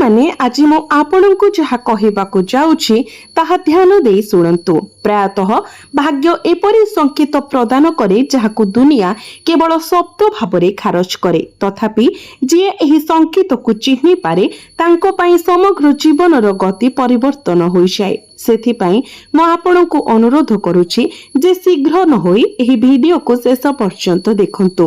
माने आज मु आपणଙ୍କୁ ଯାହା କହିବାକୁ ଯାଉଛି ତାହା ଧ୍ୟାନ ଦେଇ ଶୁଣନ୍ତୁ। ପ୍ରାୟତଃ ଭାଗ୍ୟ ଏପରି ସଂକେତ ପ୍ରଦାନ କରେ ଯାହାକୁ ଦୁନିଆ କେବଳ ଶବ୍ଦ ଭାବରେ ଖାରଜ କରେ। ତଥାପି ଯିଏ ଏହି ସଂକେତକୁ ଚିହ୍ନି ପାରେ ତାଙ୍କ ପାଇଁ ସମଗ୍ର ଜୀବନର ଗତି ପରିବର୍ତ୍ତନ ହୋଇଯାଏ। ସେଥିପାଇଁ ମୁଁ ଆପଣଙ୍କୁ ଅନୁରୋଧ କରୁଛି ଯେ ଶୀଘ୍ର ନ ହୋଇ ଏହି ଭିଡିଓକୁ ଶେଷ ପର୍ଯ୍ୟନ୍ତ ଦେଖନ୍ତୁ।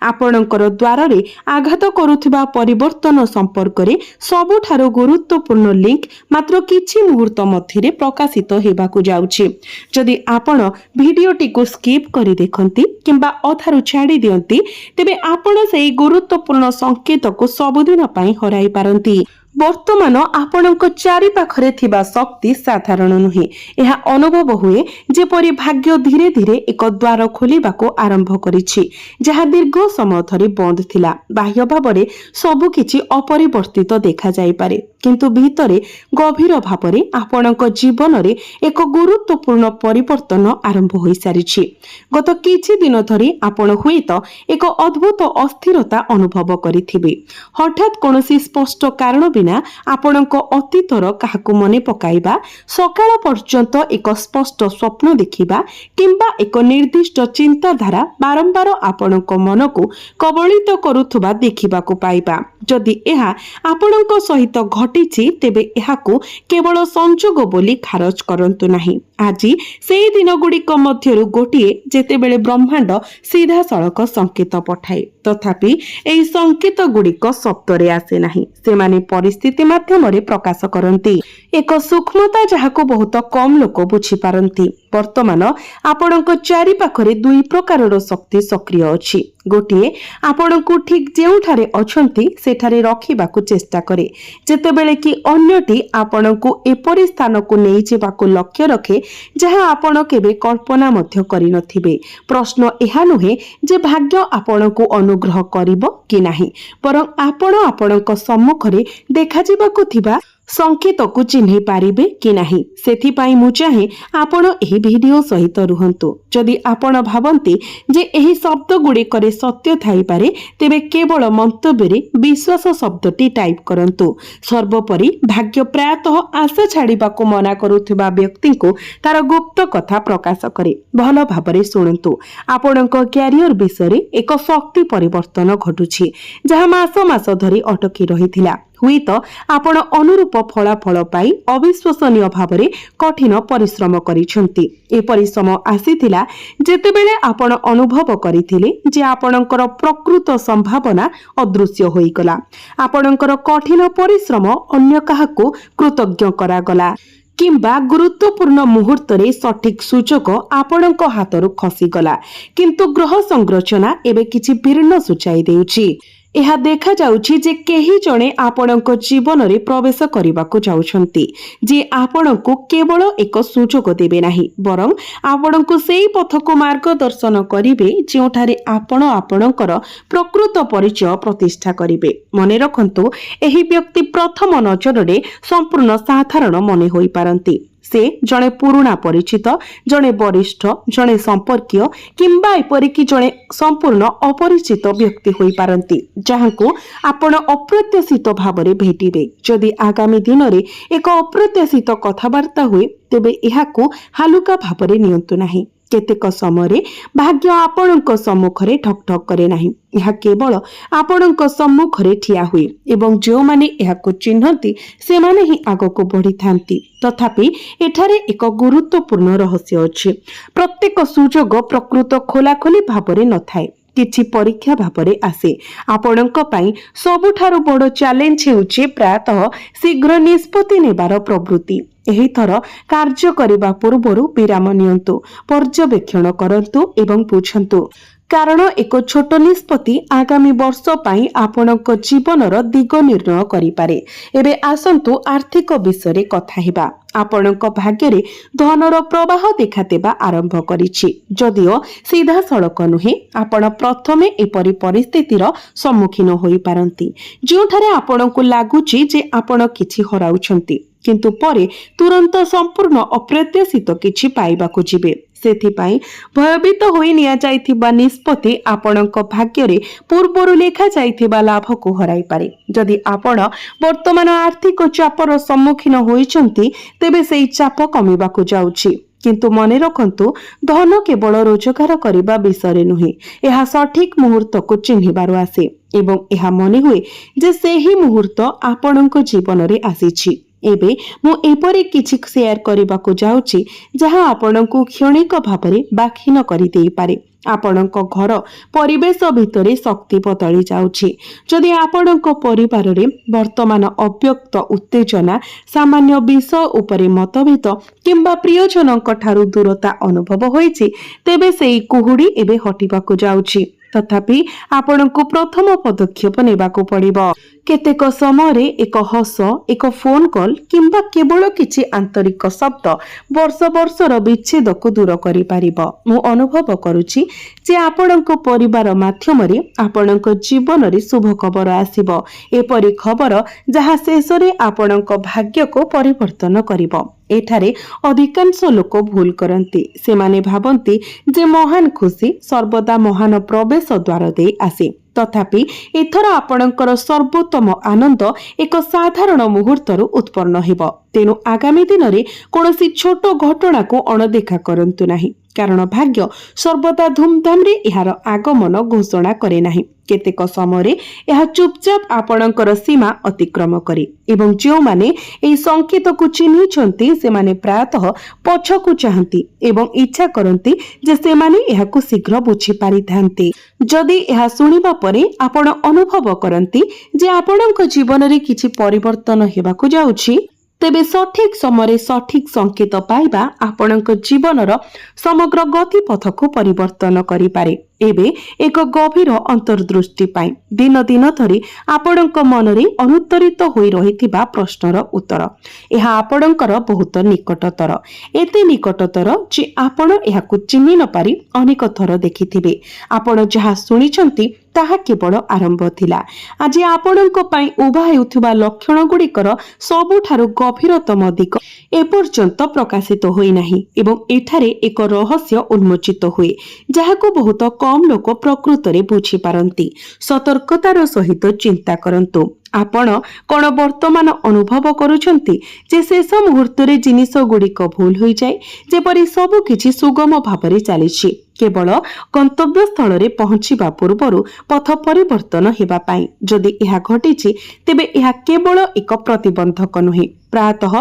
ଆପଣଙ୍କର ଦ୍ୱାରରେ ଆଘାତ କରୁଥିବା ପରିବର୍ତ୍ତନ ସମ୍ପର୍କରେ ସବୁଠାରୁ ଗୁରୁତ୍ୱପୂର୍ଣ୍ଣ ଲିଙ୍କ ମାତ୍ର କିଛି ମୁହୂର୍ତ୍ତ ମଧ୍ୟରେ ପ୍ରକାଶିତ ହେବାକୁ ଯାଉଛି। ଯଦି ଆପଣ ଭିଡିଓଟିକୁ ସ୍କିପ୍ କରି ଦେଖନ୍ତି କିମ୍ବା ଅଧାରୁ ଛାଡ଼ି ଦିଅନ୍ତି ତେବେ ଆପଣ ସେହି ଗୁରୁତ୍ୱପୂର୍ଣ୍ଣ ସଂକେତକୁ ସବୁଦିନ ପାଇଁ ହରାଇ ପାରନ୍ତି। ବର୍ତ୍ତମାନ ଆପଣଙ୍କ ଚାରିପାଖରେ ଥିବା ଶକ୍ତି ସାଧାରଣ ନୁହେଁ। ଏହା ଅନୁଭବ ହୁଏ ଯେପରି ଭାଗ୍ୟ ଧୀରେ ଧୀରେ ଏକ ଦ୍ୱାର ଖୋଲିବାକୁ ଆରମ୍ଭ କରିଛି ଯାହା ଦୀର୍ଘ ସମୟ ଧରି ବନ୍ଦ ଥିଲା। ବାହ୍ୟ ଭାବରେ ସବୁକିଛି ଅପରିବର୍ତ୍ତିତ ଦେଖାଯାଇପାରେ କିନ୍ତୁ ଭିତରେ ଗଭୀର ଭାବରେ ଆପଣଙ୍କ ଜୀବନରେ ଏକ ଗୁରୁତ୍ୱପୂର୍ଣ୍ଣ ପରିବର୍ତ୍ତନ ଆରମ୍ଭ ହୋଇସାରିଛି। ଗତ କିଛି ଦିନ ଧରି ଆପଣ ହୁଏତ ଏକ ଅଦ୍ଭୁତ ଅସ୍ଥିରତା ଅନୁଭବ କରିଥିବେ। ହଠାତ୍ କୌଣସି ସ୍ପଷ୍ଟ କାରଣ ବିନା ଆପଣଙ୍କ ଅତୀତର କାହାକୁ ମନେ ପକାଇବା, ସକାଳ ପର୍ଯ୍ୟନ୍ତ ଏକ ସ୍ପଷ୍ଟ ସ୍ୱପ୍ନ ଦେଖିବା କିମ୍ବା ଏକ ନିର୍ଦ୍ଦିଷ୍ଟ ଚିନ୍ତାଧାରା ବାରମ୍ବାର ଆପଣଙ୍କ ମନକୁ କବଳିତ କରୁଥିବା ଦେଖିବାକୁ ପାଇବା। ଯଦି ଏହା ଆପଣଙ୍କ ସହିତ ଘଟିଛି ତେବେ ଏହାକୁ କେବଳ ସଂଯୋଗ ବୋଲି ଖାରଜ କରନ୍ତୁ ନାହିଁ। ଆଜି ସେହି ଦିନ ଗୁଡ଼ିକ ମଧ୍ୟରୁ ଗୋଟିଏ ଯେତେବେଳେ ବ୍ରହ୍ମାଣ୍ଡ ସିଧାସଳଖ ସଂକେତ ପଠାଏ। ତଥାପି ଏହି ସଂକେତ ଗୁଡ଼ିକ ଶବ୍ଦରେ ଆସେ ନାହିଁ, ସେମାନେ ପରିସ୍ଥିତି ମାଧ୍ୟମରେ ପ୍ରକାଶ କରନ୍ତି। ଏକ ସୂକ୍ଷ୍ମତା ଯାହାକୁ ବହୁତ କମ୍ ଲୋକ ବୁଝିପାରନ୍ତି। ବର୍ତ୍ତମାନ ଆପଣଙ୍କ ଚାରିପାଖରେ ଦୁଇ ପ୍ରକାରର ଶକ୍ତି ସକ୍ରିୟ ଅଛି। ଗୋଟିଏ ଆପଣଙ୍କୁ ଠିକ୍ ଯେଉଁଠାରେ ଅଛନ୍ତି ସେଠାରେ ରଖିବାକୁ ଚେଷ୍ଟା କରେ, ଯେତେବେଳେ କି ଅନ୍ୟଟି ଆପଣଙ୍କୁ ଏପରି ସ୍ଥାନକୁ ନେଇଯିବାକୁ ଲକ୍ଷ୍ୟ ରଖେ ଯାହା ଆପଣ କେବେ କଳ୍ପନା ମଧ୍ୟ କରିନଥିବେ। ପ୍ରଶ୍ନ ଏହା ନୁହେଁ ଯେ ଭାଗ୍ୟ ଆପଣଙ୍କୁ ଅନୁଗ୍ରହ କରିବ କି ନାହିଁ, ବରଂ ଆପଣ ଆପଣଙ୍କ ସମ୍ମୁଖରେ ଦେଖାଯିବାକୁ ଥିବା ସଂକେତକୁ ଚିହ୍ନି ପାରିବେ କି ନାହିଁ। ସେଥିପାଇଁ ମୁଁ ଚାହେଁ ଆପଣ ଏହି ଭିଡିଓ ସହିତ ରୁହନ୍ତୁ। ଯଦି ଆପଣ ଭାବନ୍ତି ଯେ ଏହି ଶବ୍ଦ ଗୁଡ଼ିକରେ ସତ୍ୟ ଥାଇପାରେ ତେବେ କେବଳ ମନ୍ତବ୍ୟରେ ବିଶ୍ୱାସ ଶବ୍ଦଟି ଟାଇପ୍ କରନ୍ତୁ। ସର୍ବୋପରି ଭାଗ୍ୟ ପ୍ରାୟତଃ ଆଶା ଛାଡ଼ିବାକୁ ମନା କରୁଥିବା ବ୍ୟକ୍ତିଙ୍କୁ ତାର ଗୁପ୍ତ କଥା ପ୍ରକାଶ କରେ। ଭଲ ଭାବରେ ଶୁଣନ୍ତୁ। ଆପଣଙ୍କ କ୍ୟାରିୟର ବିଷୟରେ ଏକ ଶକ୍ତି ପରିବର୍ତ୍ତନ ଘଟୁଛି ଯାହା ମାସ ମାସ ଧରି ଅଟକି ରହିଥିଲା। ହୁଏତ ଆପଣ ଅନୁରୂପ ଫଳାଫଳ ପାଇ ଅବିଶ୍ୱସନୀୟ ଭାବରେ କଠିନ ପରିଶ୍ରମ କରିଛନ୍ତି। ଏପରି ସମୟ ଆସିଥିଲା ଯେତେବେଳେ ଆପଣ ଅନୁଭବ କରିଥିଲେ ଯେ ଆପଣଙ୍କର ପ୍ରକୃତ ସମ୍ଭାବନା ଅଦୃଶ୍ୟ ହୋଇଗଲା। ଆପଣଙ୍କର କଠିନ ପରିଶ୍ରମ ଅନ୍ୟ କାହାକୁ କୃତଜ୍ଞ କରାଗଲା କିମ୍ବା ଗୁରୁତ୍ୱପୂର୍ଣ୍ଣ ମୁହୂର୍ତ୍ତରେ ସଠିକ୍ ସୁଯୋଗ ଆପଣଙ୍କ ହାତରୁ ଖସିଗଲା। କିନ୍ତୁ ଗ୍ରହ ସଂରଚନା ଏବେ କିଛି ଭିନ୍ନ ସୂଚାଇ ଦେଉଛି। ଏହା ଦେଖାଯାଉଛି ଯେ କେହି ଜଣେ ଆପଣଙ୍କ ଜୀବନରେ ପ୍ରବେଶ କରିବାକୁ ଯାଉଛନ୍ତି ଯିଏ ଆପଣଙ୍କୁ କେବଳ ଏକ ସୁଯୋଗ ଦେବେ ନାହିଁ, ବରଂ ଆପଣଙ୍କୁ ସେହି ପଥକୁ ମାର୍ଗଦର୍ଶନ କରିବେ ଯେଉଁଠାରେ ଆପଣ ଆପଣଙ୍କର ପ୍ରକୃତ ପରିଚୟ ପ୍ରତିଷ୍ଠା କରିବେ। ମନେ ରଖନ୍ତୁ, ଏହି ବ୍ୟକ୍ତି ପ୍ରଥମ ନଜରରେ ସମ୍ପୂର୍ଣ୍ଣ ସାଧାରଣ ମନେ ହୋଇପାରନ୍ତି। ସେ ଜଣେ ପୁରୁଣା ପରିଚିତ, ଜଣେ ବରିଷ୍ଠ, ଜଣେ ସମ୍ପର୍କୀୟ କିମ୍ବା ଏପରିକି ଜଣେ ସମ୍ପୂର୍ଣ୍ଣ ଅପରିଚିତ ବ୍ୟକ୍ତି ହୋଇପାରନ୍ତି ଯାହାଙ୍କୁ ଆପଣ ଅପ୍ରତ୍ୟାଶିତ ଭାବରେ ଭେଟିବେ। ଯଦି ଆଗାମୀ ଦିନରେ ଏକ ଅପ୍ରତ୍ୟାଶିତ କଥାବାର୍ତ୍ତା ହୁଏ ତେବେ ଏହାକୁ ହାଲୁକା ଭାବରେ ନିଅନ୍ତୁ ନାହିଁ। କେତେକ ସମୟରେ ଭାଗ୍ୟ ଆପଣଙ୍କ ସମ୍ମୁଖରେ ଠକ୍ ଠକ୍ କରେ ନାହିଁ, ଏହା କେବଳ ଆପଣଙ୍କ ସମ୍ମୁଖରେ ଠିଆ ହୁଏ ଏବଂ ଯେଉଁମାନେ ଏହାକୁ ଚିହ୍ନନ୍ତି ସେମାନେ ହିଁ ଆଗକୁ ବଢ଼ିଥାନ୍ତି। ତଥାପି ଏଠାରେ ଏକ ଗୁରୁତ୍ୱପୂର୍ଣ୍ଣ ରହସ୍ୟ ଅଛି। ପ୍ରତ୍ୟେକ ସୁଯୋଗ ପ୍ରକୃତ ଖୋଲାଖୋଲି ଭାବରେ ନଥାଏ, କିଛି ପରୀକ୍ଷା ଭାବରେ ଆସେ। ଆପଣଙ୍କ ପାଇଁ ସବୁଠାରୁ ବଡ଼ ଚ୍ୟାଲେଞ୍ଜ ହେଉଛି ପ୍ରାୟତଃ ଶୀଘ୍ର ନିଷ୍ପତ୍ତି ନେବାର ପ୍ରବୃତ୍ତି। ଏହି ଥର କାର୍ଯ୍ୟ କରିବା ପୂର୍ବରୁ ବିରାମ ନିଅନ୍ତୁ, ପର୍ଯ୍ୟବେକ୍ଷଣ କରନ୍ତୁ ଏବଂ ବୁଝନ୍ତୁ, କାରଣ ଏକ ଛୋଟ ନିଷ୍ପତ୍ତି ଆଗାମୀ ବର୍ଷ ପାଇଁ ଆପଣଙ୍କ ଜୀବନର ଦିଗ ନିର୍ଣ୍ଣୟ କରିପାରେ। ଏବେ ଆସନ୍ତୁ ଆର୍ଥିକ ବିଷୟରେ କଥା ହେବା। ଆପଣଙ୍କ ଭାଗ୍ୟରେ ଧନର ପ୍ରବାହ ଦେଖାଦେବା ଆରମ୍ଭ କରିଛି। ଯଦିଓ ସିଧାସଳଖ ନୁହେଁ, ଆପଣ ପ୍ରଥମେ ଏପରି ପରିସ୍ଥିତିର ସମ୍ମୁଖୀନ ହୋଇପାରନ୍ତି ଯେଉଁଠାରେ ଆପଣଙ୍କୁ ଲାଗୁଛି ଯେ ଆପଣ କିଛି ହରାଉଛନ୍ତି କିନ୍ତୁ ପରେ ତୁରନ୍ତ ସମ୍ପୂର୍ଣ୍ଣ ଅପ୍ରତ୍ୟାଶିତ କିଛି ପାଇବାକୁ ଯିବେ। ସେଥିପାଇଁ ଭୟଭୀତ ହୋଇ ନିଆଯାଇଥିବା ନିଷ୍ପତ୍ତି ଆପଣଙ୍କ ଭାଗ୍ୟରେ ପୂର୍ବରୁ ଲେଖାଯାଇଥିବା ଲାଭକୁ ହରାଇପାରେ। ଯଦି ଆପଣ ବର୍ତ୍ତମାନ ଆର୍ଥିକ ଚାପର ସମ୍ମୁଖୀନ ହୋଇଛନ୍ତି, ତେବେ ସେହି ଚାପ କମିବାକୁ ଯାଉଛି। କିନ୍ତୁ ମନେ ରଖନ୍ତୁ, ଧନ କେବଳ ରୋଜଗାର କରିବା ବିଷୟରେ ନୁହେଁ, ଏହା ସଠିକ୍ ମୁହୂର୍ତ୍ତକୁ ଚିହ୍ନିବାରୁ ଆସେ ଏବଂ ଏହା ମନେ ହୁଏ ଯେ ସେହି ମୁହୂର୍ତ୍ତ ଆପଣଙ୍କ ଜୀବନରେ ଆସିଛି। ଏବେ ମୁଁ ଏପରି କିଛି ସେୟାର କରିବାକୁ ଯାଉଛି ଯାହା ଆପଣଙ୍କୁ କ୍ଷଣିକ ଭାବରେ ବାକ୍ଷୀନ କରିଦେଇପାରେ। ଆପଣଙ୍କ ଘର ପରିବେଶ ଭିତରେ ଶକ୍ତି ବଦଳି ଯାଉଛି। ଯଦି ଆପଣଙ୍କ ପରିବାରରେ ବର୍ତ୍ତମାନ ଅବ୍ୟକ୍ତ ଉତ୍ତେଜନା, ସାମାନ୍ୟ ବିଷୟ ଉପରେ ମତଭେଦ କିମ୍ବା ପ୍ରିୟଜନଙ୍କ ଠାରୁ ଦୂରତା ଅନୁଭବ ହୋଇଛି, ତେବେ ସେହି କୁହୁଡ଼ି ଏବେ ହଟିବାକୁ ଯାଉଛି। ତଥାପି ଆପଣଙ୍କୁ ପ୍ରଥମ ପଦକ୍ଷେପ ନେବାକୁ ପଡ଼ିବ। କେତେକ ସମୟରେ ଏକ ହସ, ଏକ ଫୋନ କଲ୍ କିମ୍ବା କେବଳ କିଛି ଆନ୍ତରିକ ଶବ୍ଦ ବର୍ଷ ବର୍ଷର ବିଚ୍ଛେଦକୁ ଦୂର କରିପାରିବ। ମୁଁ ଅନୁଭବ କରୁଛି ଯେ ଆପଣଙ୍କ ପରିବାର ମାଧ୍ୟମରେ ଆପଣଙ୍କ ଜୀବନରେ ଶୁଭ ଖବର ଆସିବ, ଏପରି ଖବର ଯାହା ଶେଷରେ ଆପଣଙ୍କ ଭାଗ୍ୟକୁ ପରିବର୍ତ୍ତନ କରିବ। ଏଠାରେ ଅଧିକାଂଶ ଲୋକ ଭୁଲ କରନ୍ତି। ସେମାନେ ଭାବନ୍ତି ଯେ ମହାନ ଖୁସି ସର୍ବଦା ମହାନ ପ୍ରବେଶ ଦ୍ୱାର ଦେଇ ଆସେ। ତଥାପି ଏଥର ଆପଣଙ୍କର ସର୍ବୋତ୍ତମ ଆନନ୍ଦ ଏକ ସାଧାରଣ ମୁହୂର୍ତ୍ତରୁ ଉତ୍ପନ୍ନ ହେବ। ତେଣୁ ଆଗାମୀ ଦିନରେ କୌଣସି ଛୋଟ ଘଟଣାକୁ ଅଣଦେଖା କରନ୍ତୁ ନାହିଁ, କାରଣ ଭାଗ୍ୟ ସର୍ବଦା ଧୁମଧାମରେ ଏହାର ଆଗମନ ଘୋଷଣା କରେ ନାହିଁ। କେତେକ ସମୟରେ ଏହା ଚୁପଚାପ ଆପଣଙ୍କର ସୀମା ଅତିକ୍ରମ କରେ ଏବଂ ଯେଉଁମାନେ ଏହି ସଂକେତକୁ ଚିହ୍ନିଛନ୍ତି ସେମାନେ ପ୍ରାୟତଃ ପଛକୁ ଚାହାନ୍ତି ଏବଂ ଇଚ୍ଛା କରନ୍ତି ଯେ ସେମାନେ ଏହାକୁ ଶୀଘ୍ର ବୁଝିପାରିଥାନ୍ତି। ଯଦି ଏହା ଶୁଣିବା ପରେ ଆପଣ ଅନୁଭବ କରନ୍ତି ଯେ ଆପଣଙ୍କ ଜୀବନରେ କିଛି ପରିବର୍ତ୍ତନ ହେବାକୁ ଯାଉଛି, ତେବେ ସଠିକ୍ ସମୟରେ ସଠିକ୍ ସଂକେତ ପାଇବା ଆପଣଙ୍କ ଜୀବନର ସମଗ୍ର ଗତିପଥକୁ ପରିବର୍ତ୍ତନ କରିପାରେ। ଏବେ ଏକ ଗଭୀର ଅନ୍ତର୍ଦୃଷ୍ଟି ପାଇଁ ଦିନ ଦିନ ଧରି ଆପଣଙ୍କ ମନରେ ଅନୁତ୍ତରିତ ହୋଇ ରହିଥିବା ପ୍ରଶ୍ନର ଉତ୍ତର। ଏହା ଆପଣଙ୍କର ବହୁତ ନିକଟତର, ଏତେ ନିକଟତର ଯେ ଆପଣ ଏହାକୁ ଚିହ୍ନି ନପାରି ଅନେକ ଥର ଦେଖିଥିବେ। ଆପଣ ଯାହା ଶୁଣିଛନ୍ତି ତାହା କେବଳ ଆରମ୍ଭ ଥିଲା। ଆଜି ଆପଣଙ୍କ ପାଇଁ ଉଭା ହେଉଥିବା ଲକ୍ଷଣ ଗୁଡ଼ିକର ସବୁଠାରୁ ଗଭୀରତମ ଦିଗ ଏପର୍ଯ୍ୟନ୍ତ ପ୍ରକାଶିତ ହୋଇନାହିଁ ଏବଂ ଏଠାରେ ଏକ ରହସ୍ୟ ଉନ୍ମୋଚିତ ହୁଏ ଯାହାକୁ ବହୁତ କମ୍ ଲୋକ ପ୍ରକୃତରେ ବୁଝିପାରନ୍ତି। ସତର୍କତାର ସହିତ ଚିନ୍ତା କରନ୍ତୁ। ଆପଣ କ'ଣ ବର୍ତ୍ତମାନ ଅନୁଭବ କରୁଛନ୍ତି ଯେ ଶେଷ ମୁହୂର୍ତ୍ତରେ ଜିନିଷ ଗୁଡ଼ିକ ଭୁଲ ହୋଇଯାଏ, ଯେପରି ସବୁ କିଛି ସୁଗମ ଭାବରେ ଚାଲିଛି, କେବଳ ଗନ୍ତବ୍ୟସ୍ଥଳରେ ପହଞ୍ଚିବା ପୂର୍ବରୁ ପଥ ପରିବର୍ତ୍ତନ ହେବା ପାଇଁ? ଯଦି ଏହା ଘଟିଛି, ତେବେ ଏହା କେବଳ ଏକ ପ୍ରତିବନ୍ଧକ ନୁହେଁ। ପ୍ରାୟତଃ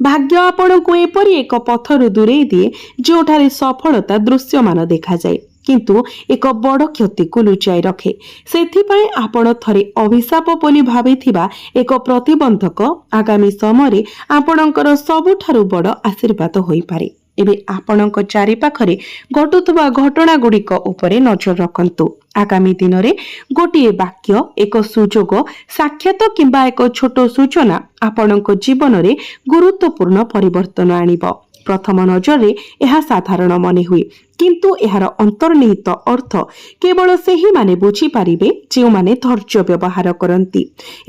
ଭାଗ୍ୟ ଆପଣଙ୍କୁ ଏପରି ଏକ ପଥରୁ ଦୂରେଇ ଦିଏ ଯେଉଁଠାରେ ସଫଳତା ଦୃଶ୍ୟମାନ ଦେଖାଯାଏ କିନ୍ତୁ ଏକ ବଡ଼ କ୍ଷତିକୁ ଲୁଚାଇ ରଖେ। ସେଥିପାଇଁ ଆପଣ ଥରେ ଅଭିଶାପ ବୋଲି ଭାବିଥିବା ଏକ ପ୍ରତିବନ୍ଧକ ଆଗାମୀ ସମୟରେ ଆପଣଙ୍କର ସବୁଠାରୁ ବଡ଼ ଆଶୀର୍ବାଦ ହୋଇପାରେ। ଏବେ ଆପଣଙ୍କ ଚାରିପାଖରେ ଘଟୁଥିବା ଘଟଣା ଗୁଡ଼ିକ ଉପରେ ନଜର ରଖନ୍ତୁ। ଆଗାମୀ ଦିନରେ ଗୋଟିଏ ବାକ୍ୟ, ଏକ ସୁଯୋଗ, ସାକ୍ଷାତ କିମ୍ବା ଏକ ଛୋଟ ସୂଚନା ଆପଣଙ୍କ ଜୀବନରେ ଗୁରୁତ୍ୱପୂର୍ଣ୍ଣ ପରିବର୍ତ୍ତନ ଆଣିବ। ପ୍ରଥମ ନଜରରେ ଏହା ସାଧାରଣ ମନେ ହୁଏ, କିନ୍ତୁ ଏହାର ଅନ୍ତର୍ନିହିତ ଅର୍ଥ କେବଳ ସେହିମାନେ ବୁଝିପାରିବେ ଯେଉଁମାନେ ଧୈର୍ଯ୍ୟ ବ୍ୟବହାର କରନ୍ତି।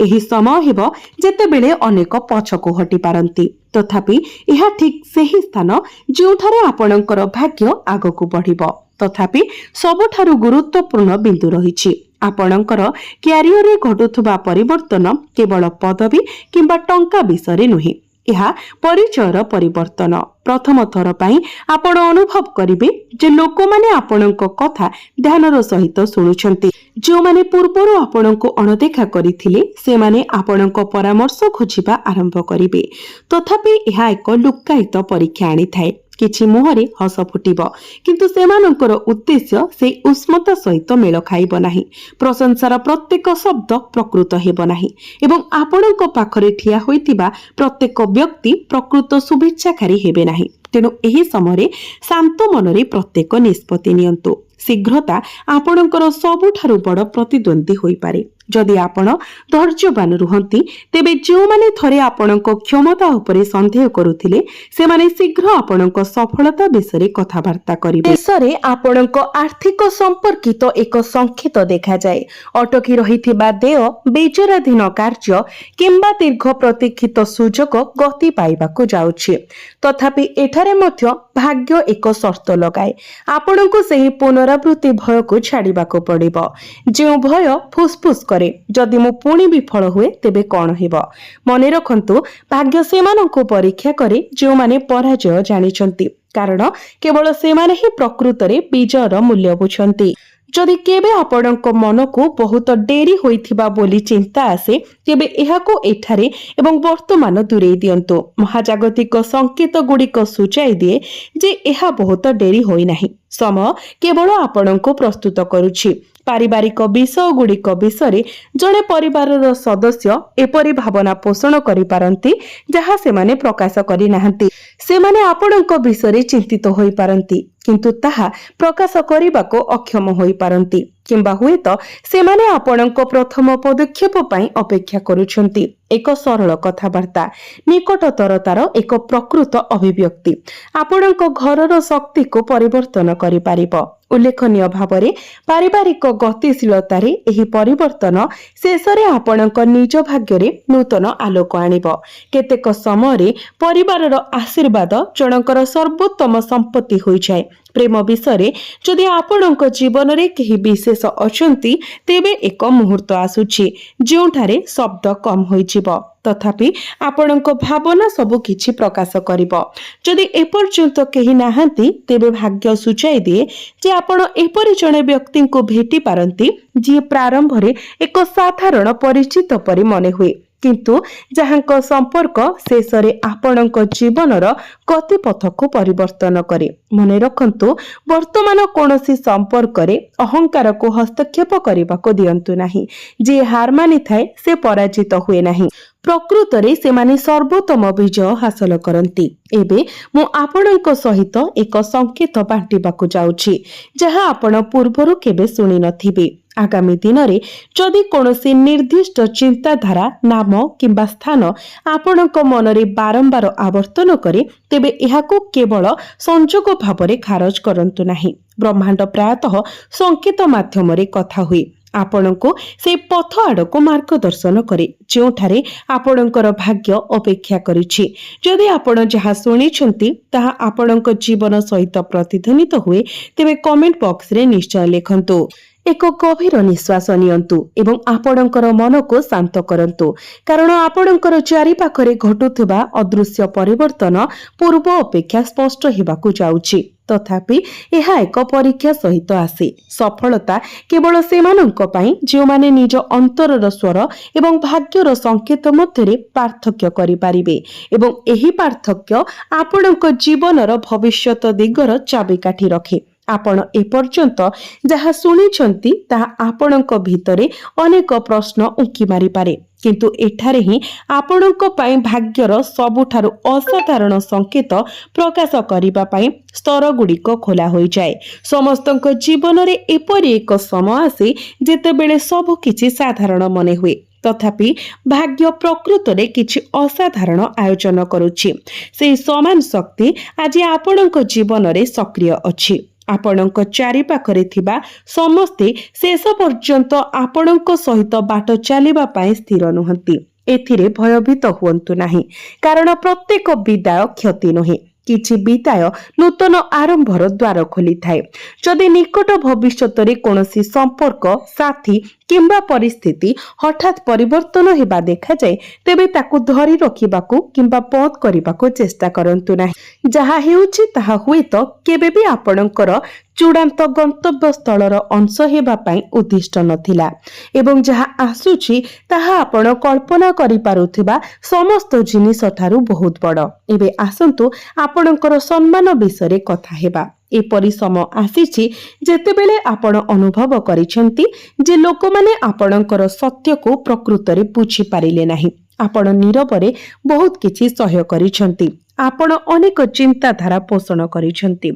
ଏହି ସମୟ ହେବ ଯେତେବେଳେ ଅନେକ ପଛକୁ ହଟି ପାରନ୍ତି, ତଥାପି ଏହା ଠିକ୍ ସେହି ସ୍ଥାନ ଯେଉଁଠାରେ ଆପଣଙ୍କର ଭାଗ୍ୟ ଆଗକୁ ବଢ଼ିବ। ତଥାପି ସବୁଠାରୁ ଗୁରୁତ୍ୱପୂର୍ଣ୍ଣ ବିନ୍ଦୁ ରହିଛି। ଆପଣଙ୍କର କ୍ୟାରିୟରରେ ଘଟୁଥିବା ପରିବର୍ତ୍ତନ କେବଳ ପଦବୀ କିମ୍ବା ଟଙ୍କା ବିଷୟରେ ନୁହେଁ, ଏହା ପରିଚୟର ପରିବର୍ତ୍ତନ। ପ୍ରଥମ ଥର ପାଇଁ ଆପଣ ଅନୁଭବ କରିବେ ଯେ ଲୋକମାନେ ଆପଣଙ୍କ କଥା ଧ୍ୟାନର ସହିତ ଶୁଣୁଛନ୍ତି। ଯେଉଁମାନେ ପୂର୍ବରୁ ଆପଣଙ୍କୁ ଅଣଦେଖା କରିଥିଲେ ସେମାନେ ଆପଣଙ୍କ ପରାମର୍ଶ ଖୋଜିବା ଆରମ୍ଭ କରିବେ। ତଥାପି ଏହା ଏକ ଲୁକ୍କାୟିତ ପରୀକ୍ଷା ଆଣିଥାଏ। କିଛି ମୁହଁରେ ହସ ଫୁଟିବ, କିନ୍ତୁ ସେମାନଙ୍କର ଉଦ୍ଦେଶ୍ୟ ସେହି ଉଷ୍ମତା ସହିତ ମେଳ ଖାଇବ ନାହିଁ। ପ୍ରଶଂସାର ପ୍ରତ୍ୟେକ ଶବ୍ଦ ପ୍ରକୃତ ହେବ ନାହିଁ ଏବଂ ଆପଣଙ୍କ ପାଖରେ ଠିଆ ହୋଇଥିବା ପ୍ରତ୍ୟେକ ବ୍ୟକ୍ତି ପ୍ରକୃତ ଶୁଭେଚ୍ଛାକାରୀ ହେବେ ନାହିଁ। ତେଣୁ ଏହି ସମୟରେ ଶାନ୍ତ ମନରେ ପ୍ରତ୍ୟେକ ନିଷ୍ପତ୍ତି ନିଅନ୍ତୁ। ଶୀଘ୍ରତା ଆପଣଙ୍କର ସବୁଠାରୁ ବଡ଼ ପ୍ରତିଦ୍ୱନ୍ଦ୍ୱୀ ହୋଇପାରେ। जदि आपण धैर्यवान रुहंती तेबे जोमाने थरे आपणक क्षमता उपरे संदेह करुथिले सेमाने शीघ्र आपणक सफलता विषय कथबार्ता करिवे। शेषरे आपणक आर्थिक संपर्कित एक संकेत देखा जाए। अटकी रहिथिबा देय, बेचराधीन कार्य किंबा दीर्घ प्रतीक्षित सुजोग गति पाइबाकु जाउछि। तथापि एठारे मध्य भाग्य एक शर्त लगाए। आपणकु सेही पुनरावृत्ति भय को छाड़िबाकु पड़िबो। जो भय फुसफुस करे जदि मु पुणी विफल हुए तेबे कौन हेबो। मने रखंतु भाग्य सेमानंकु परीक्षा करे जो माने पराजय जानिछंती, कारण केवल सेमाने ही प्रकृतरे विजयर मूल्य बुझंती। जदि केबे आपणक मन को बहुत डेरी होइथिबा बोली चिंता आसे तेबे एहाको एठारे एवं वर्तमान दूरेई दियंतु। महाजागतिक संकेत गुड़िक सूचाई दिए जे एहा बहुत डेरी होई नाही। समय केवल आपणको प्रस्तुत करुछि। पारिवारिक विषय गुड़िक विषय जड़े परिवार सदस्य एपरी भावना पोषण करि पारंती जहा सेमाने प्रकाश करि नाहंती। सेमाने आपणक विषय चिंतित होई पारंती किंतु ताहा प्रकाश करिबाको अक्षम होई पारंती, किंबा हुए तो सेमाने आपणक प्रथम पदक्षेप पई अपेक्षा करुछंती। एक सरल कथबार्ता, निकटतरतार एक प्रकृत अभिव्यक्ति आपणक घरर शक्ति को परिवर्तन करि पारिबो। उल्लेखनीय भावरे पारिवारिक गतिशीलतार एही परिवर्तन शेषरे आपणक निज भाग्यरे नूतन आलोक आनिबो। केतेक समय परिवारर आशीर्वाद जनकर सर्वोत्तम संपत्ति होई जाय। प्रेम विषय जदि आपणक जीवन रे केही विशेष अछंती तेबे एक मुहूर्त आसुछि जोंठारे शब्द कम होई जिवो, तथापि आपणक भावना सबु किछि प्रकाश करिवो। जदि एपर्यंत केही नाहंती तेबे भाग्य सूचाई दिए जे आपण एपरि जणे व्यक्ति को भेटी पारंती जी प्रारंभ रे एक साधारण परिचित परि मने हुए, किंतु जहांक संपर्क शेषरे आपणक जीवनर गतिपथ को परिवर्तन करे। मने रखंतु वर्तमान कोनोसी संपर्क रे अहंकार को हस्तक्षेप करिबाको दियंतु नाही। जे हार मानि थाए से पराजित हुए नाही। प्रकृतरे सेमाने सर्वोत्तम विजय हासिल करंती। एबे मु आपणक सहित एक संकेत बांटिबाकु जाउछि जहा आपण पूर्वरु केबे सुनि नथिबे। आगामी दिन रे जदि कोनोसी निर्दिष्ट चिंताधारा, नाम किंबा स्थान आपणक मनरे बारंबार आवर्तन करे तेबे एहाकु केवल संजोग भावरे खारज करंतु नाही। ब्रह्मांड प्रायतः संकेत माध्यम रे कथा हुए। आपणको से पथ आड़को मार्गदर्शन करे जोठारे आपणकर भाग्य अपेक्षा करिछि। जदि आपण जहा सुनिछंती ताहा आपणक जीवन सहित प्रतिध्वनित हुए तेबे कमेंट बॉक्स रे निश्चय लिखंतु। एक गभीर निश्वास नियंतु एवं आपणकर मन को शांत करंतु, कारण आपणकर चारि पाखरे घटुथिबा अदृश्य परिवर्तन पूर्व अपेक्षा स्पष्ट हेबाकु जाउछि। तथापि एहा एक परीक्षा सहित आसे। सफलता केवल सेमानंक पई जो माने निज अंतरर स्वर एवं भाग्यर संकेत मध्यरे पार्थक्य करि पारिबे एवं एही पार्थक्य आपणक जीवनर भविष्यत दिगर चाबिकाठी रखे। आपण एपर्यंत जहा सुनिछंती ताहा आपणक भितरे अनेक प्रश्न उंकी मारि पारे, किंतु एठारे ही आपणक पई भाग्यर सबुठारु असाधारण संकेत प्रकाश करिबा पई स्तर गुड़िक खोला होई जाए। समस्तक जीवन रे एपरि एक समय आसे जेतेबेले सब किछि साधारण मने हुए, तथापि भाग्य प्रकृतरे किछि असाधारण आयोजन करुछि। से समान शक्ति आज आपणक जीवन रे सक्रिय अछि। आपणक चारि पाखरे थिबा समस्ते शेष पर्यंत आपणक सहित बाट चलिबा पई स्थिर नुहंती। एथिरे भयभीत हुअन्तु नाही, कारण प्रत्येक विदाय क्षति नहे। किछि विदाय नूतन आरंभर द्वार खोली थाए। जदि निकट भविष्यत रे कोनोसी संपर्क, साथी किंबा परिस्थिति हठात परिवर्तन हेबा देखा जाए तेबे ताकु धरी रखिबाकू किंबा बंद करिबाकू चेष्टा करंतु नाही। जहा हेउछि ताहा हुए तो केबे भी आपणकर चूड़ांत गंतव्य स्थलर अंश हेबा पई उद्दिष्ट नथिला एवं जहा आसुछि ताहा आपण कल्पना करि पारुथिबा समस्त जिनिस ठारू बहुत बड़। एबे आसंतु आपणकर सम्मान विषय कथा हेबा। एपरि समय आसीछि जेतेबेले आपण अनुभव करिसेंती जे लोकमाने आपणकर सत्य को प्रकृतरे बुझी पारिले नाही। आपण नीरवरे बहुत किछि सहय करिसेंती। ଆପଣ ଅନେକ ଚିନ୍ତାଧାରା ପୋଷଣ କରିଛନ୍ତି,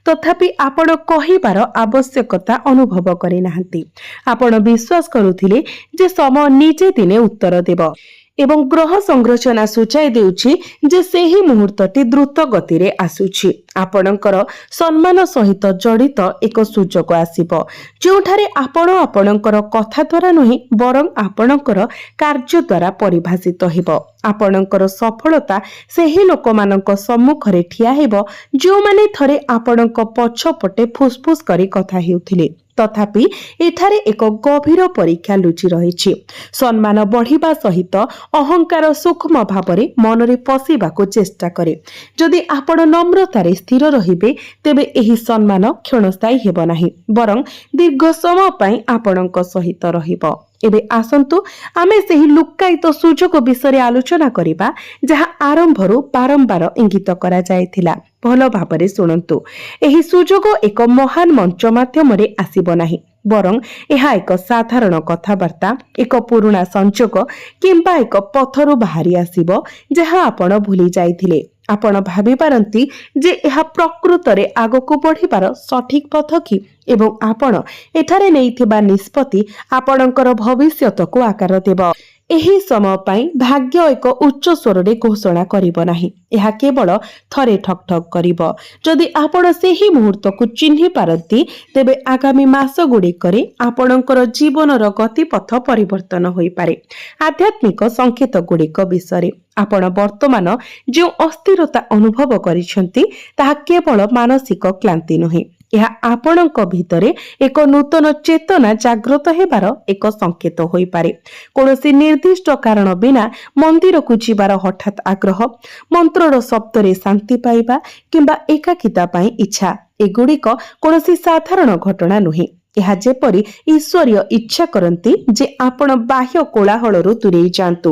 ତଥାପି ଆପଣ କହିବାର ଆବଶ୍ୟକତା ଅନୁଭବ କରିନାହାନ୍ତି। ଆପଣ ବିଶ୍ୱାସ କରୁଥିଲେ ଯେ ସମୟ ନିଜେ ଦିନେ ଉତ୍ତର ଦେବ ଏବଂ ଗ୍ରହ ସଂରଚନା ସୂଚାଇ ଦେଉଛି ଯେ ସେହି ମୁହୂର୍ତ୍ତଟି ଦ୍ରୁତ ଗତିରେ ଆସୁଛି। ଆପଣଙ୍କର ସମ୍ମାନ ସହିତ ଜଡ଼ିତ ଏକ ସୁଯୋଗ ଆସିବ, ଯେଉଁଠାରେ ଆପଣ ଆପଣଙ୍କର କଥା ଦ୍ୱାରା ନୁହେଁ ବରଂ ଆପଣଙ୍କର କାର୍ଯ୍ୟ ଦ୍ୱାରା ପରିଭାଷିତ ହେବ। ଆପଣଙ୍କର ସଫଳତା ସେହି ଲୋକମାନଙ୍କ ସମ୍ମୁଖରେ ଠିଆ ହେବ ଯେଉଁମାନେ ଥରେ ଆପଣଙ୍କ ପଛପଟେ ଫୁସଫୁସ କରି କଥା ହେଉଥିଲେ। ତଥାପି ଏଠାରେ ଏକ ଗଭୀର ପରୀକ୍ଷା ଲୁଚି ରହିଛି। ସମ୍ମାନ ବଢ଼ିବା ସହିତ ଅହଙ୍କାର ସୂକ୍ଷ୍ମ ଭାବରେ ମନରେ ପଶିବାକୁ ଚେଷ୍ଟା କରେ। ଯଦି ଆପଣ ନମ୍ରତାରେ ସ୍ଥିର ରହିବେ, ତେବେ ଏହି ସମ୍ମାନ କ୍ଷଣସ୍ଥାୟୀ ହେବ ନାହିଁ, ବରଂ ଦୀର୍ଘ ସମୟ ପାଇଁ ଆପଣଙ୍କ ସହିତ ରହିବ। ଏବେ ଆସନ୍ତୁ ଆମେ ସେହି ଲୁକ୍କାୟିତ ସୁଯୋଗ ବିଷୟରେ ଆଲୋଚନା କରିବା, ଯାହା ଆରମ୍ଭରୁ ବାରମ୍ବାର ଇଙ୍ଗିତ କରାଯାଇଥିଲା। ଭଲ ଭାବରେ ଶୁଣନ୍ତୁ, ଏହି ସୁଯୋଗ ଏକ ମହାନ ମଞ୍ଚ ମାଧ୍ୟମରେ ଆସିବ ନାହିଁ, ବରଂ ଏହା ଏକ ସାଧାରଣ କଥାବାର୍ତ୍ତା, ଏକ ପୁରୁଣା ସଂଯୋଗ କିମ୍ବା ଏକ ପଥରୁ ବାହାରି ଆସିବ ଯାହା ଆପଣ ଭୁଲି ଯାଇଥିଲେ। ଆପଣ ଭାବିପାରନ୍ତି ଯେ ଏହା ପ୍ରକୃତରେ ଆଗକୁ ବଢ଼ିବାର ସଠିକ ପଥ କି, ଏବଂ ଆପଣ ଏଠାରେ ନେଇଥିବା ନିଷ୍ପତ୍ତି ଆପଣଙ୍କର ଭବିଷ୍ୟତକୁ ଆକାର ଦେବ। ଏହି ସମୟ ପାଇଁ ଭାଗ୍ୟ ଏକ ଉଚ୍ଚ ସ୍ୱରରେ ଘୋଷଣା କରିବ ନାହିଁ, ଏହା କେବଳ ଥରେ ଠକ୍ ଠକ୍ କରିବ। ଯଦି ଆପଣ ସେହି ମୁହୂର୍ତ୍ତକୁ ଚିହ୍ନି ପାରନ୍ତି, ତେବେ ଆଗାମୀ ମାସ ଗୁଡ଼ିକରେ ଆପଣଙ୍କର ଜୀବନର ଗତିପଥ ପରିବର୍ତ୍ତନ ହୋଇପାରେ। ଆଧ୍ୟାତ୍ମିକ ସଂକେତ ଗୁଡ଼ିକ ବିଷୟରେ ଆପଣ ବର୍ତ୍ତମାନ ଯେଉଁ ଅସ୍ଥିରତା ଅନୁଭବ କରିଛନ୍ତି, ତାହା କେବଳ ମାନସିକ କ୍ଳାନ୍ତି ନୁହେଁ, ଏହା ଆପଣଙ୍କ ଭିତରେ ଏକ ନୂତନ ଚେତନା ଜାଗ୍ରତ ହେବାର ଏକ ସଂକେତ ହୋଇପାରେ। କୌଣସି ନିର୍ଦ୍ଦିଷ୍ଟ କାରଣ ବିନା ମନ୍ଦିରକୁ ଯିବାର ହଠାତ୍ ଆଗ୍ରହ, ମନ୍ତ୍ରର ଶବ୍ଦରେ ଶାନ୍ତି ପାଇବା କିମ୍ବା ଏକାକିତା ପାଇଁ ଇଚ୍ଛା, ଏଗୁଡ଼ିକ କୌଣସି ସାଧାରଣ ଘଟଣା ନୁହେଁ। ଏହା ଯେପରି ଈଶ୍ୱରୀୟ ଇଚ୍ଛା କରନ୍ତି ଯେ ଆପଣ ବାହ୍ୟ କୋଳାହଳରୁ ଦୂରେଇ ଯାଆନ୍ତୁ,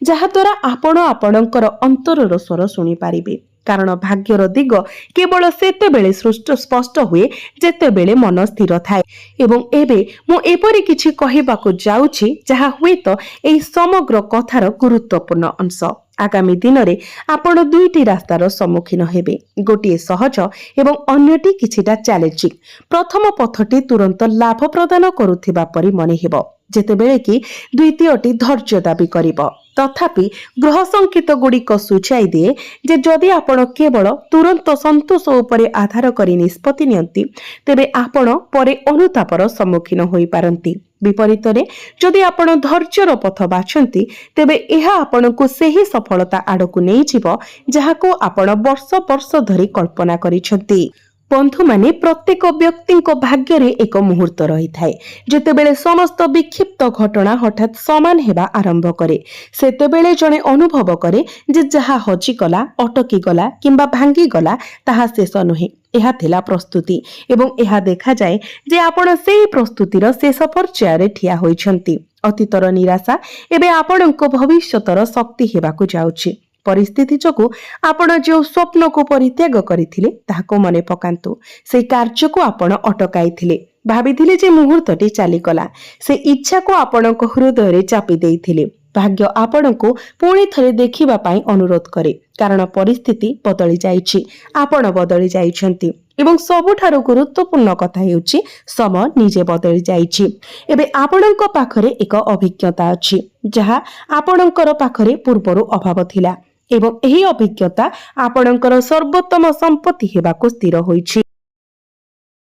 ଯାହାଦ୍ୱାରା ଆପଣ ଆପଣଙ୍କର ଅନ୍ତରର ସ୍ୱର ଶୁଣିପାରିବେ। କାରଣ ଭାଗ୍ୟର ଦିଗ କେବଳ ସେତେବେଳେ ସ୍ପଷ୍ଟ ହୁଏ ଯେତେବେଳେ ମନ ସ୍ଥିର ଥାଏ। ଏବଂ ଏବେ ମୁଁ ଏପରି କିଛି କହିବାକୁ ଯାଉଛି ଯାହା ହୁଏତ ଏହି ସମଗ୍ର କଥାର ଗୁରୁତ୍ୱପୂର୍ଣ୍ଣ ଅଂଶ। ଆଗାମୀ ଦିନରେ ଆପଣ ଦୁଇଟି ରାସ୍ତାର ସମ୍ମୁଖୀନ ହେବେ, ଗୋଟିଏ ସହଜ ଏବଂ ଅନ୍ୟଟି କିଛିଟା ଚ୍ୟାଲେଞ୍ଜିଂ। ପ୍ରଥମ ପଥଟି ତୁରନ୍ତ ଲାଭ ପ୍ରଦାନ କରୁଥିବା ପରି ମନେ ହେବ, ଯେତେବେଳେ କି ଦ୍ୱିତୀୟଟି ଧୈର୍ଯ୍ୟ ଦାବି କରିବ। ତଥାପି ଗ୍ରହ ସଂକେତ ଗୁଡ଼ିକ ସୂଚାଇ ଦିଏ ଯେ ଯଦି ଆପଣ କେବଳ ତୁରନ୍ତ ସନ୍ତୋଷ ଉପରେ ଆଧାର କରି ନିଷ୍ପତ୍ତି ନିଅନ୍ତି, ତେବେ ଆପଣ ପରେ ଅନୁତାପର ସମ୍ମୁଖୀନ ହୋଇପାରନ୍ତି। ବିପରୀତରେ ଯଦି ଆପଣ ଧୈର୍ଯ୍ୟର ପଥ ବାଛନ୍ତି, ତେବେ ଏହା ଆପଣଙ୍କୁ ସେହି ସଫଳତା ଆଡ଼କୁ ନେଇଯିବ ଯାହାକୁ ଆପଣ ବର୍ଷ ବର୍ଷ ଧରି କଳ୍ପନା କରିଛନ୍ତି। ବନ୍ଧୁମାନେ, ପ୍ରତ୍ୟେକ ବ୍ୟକ୍ତିଙ୍କ ଭାଗ୍ୟରେ ଏକ ମୁହୂର୍ତ୍ତ ରହିଥାଏ ଯେତେବେଳେ ସମସ୍ତ ବିକ୍ଷିପ୍ତ ଘଟଣା ହଠାତ୍ ସମାନ ହେବା ଆରମ୍ଭ କରେ। ସେତେବେଳେ ଜଣେ ଅନୁଭବ କରେ ଯେ ଯାହା ହଜିଗଲା, ଅଟକିଗଲା କିମ୍ବା ଭାଙ୍ଗିଗଲା ତାହା ଶେଷ ନୁହେଁ, ଏହା ଥିଲା ପ୍ରସ୍ତୁତି। ଏବଂ ଏହା ଦେଖାଯାଏ ଯେ ଆପଣ ସେହି ପ୍ରସ୍ତୁତିର ଶେଷ ପର୍ଯ୍ୟାୟରେ ଠିଆ ହୋଇଛନ୍ତି। ଅତୀତର ନିରାଶା ଏବେ ଆପଣଙ୍କ ଭବିଷ୍ୟତର ଶକ୍ତି ହେବାକୁ ଯାଉଛି। ପରିସ୍ଥିତି ଯୋଗୁଁ ଆପଣ ଯେଉଁ ସ୍ୱପ୍ନକୁ ପରିତ୍ୟାଗ କରିଥିଲେ ତାହାକୁ ମନେ ପକାନ୍ତୁ। ସେହି କାର୍ଯ୍ୟକୁ ଆପଣ ଅଟକାଇଥିଲେ, ଭାବିଥିଲେ ଯେ ମୁହୂର୍ତ୍ତଟି ଚାଲିଗଲା, ସେ ଇଚ୍ଛାକୁ ଆପଣଙ୍କ ହୃଦୟରେ ଚାପି ଦେଇଥିଲେ। ଭାଗ୍ୟ ଆପଣଙ୍କୁ ପୁଣି ଥରେ ଦେଖିବା ପାଇଁ ଅନୁରୋଧ କରେ, କାରଣ ପରିସ୍ଥିତି ବଦଳି ଯାଇଛି, ଆପଣ ବଦଳି ଯାଇଛନ୍ତି ଏବଂ ସବୁଠାରୁ ଗୁରୁତ୍ୱପୂର୍ଣ୍ଣ କଥା ହେଉଛି ସମୟ ନିଜେ ବଦଳି ଯାଇଛି। ଏବେ ଆପଣଙ୍କ ପାଖରେ ଏକ ଅଭିଜ୍ଞତା ଅଛି ଯାହା ଆପଣଙ୍କର ପାଖରେ ପୂର୍ବରୁ ଅଭାବ ଥିଲା, ଏବଂ ଏହି ଅଭିଜ୍ଞତା ଆପଣଙ୍କର ସର୍ବୋତ୍ତମ ସମ୍ପତ୍ତି ହେବାକୁ ସ୍ଥିର ହୋଇଛି।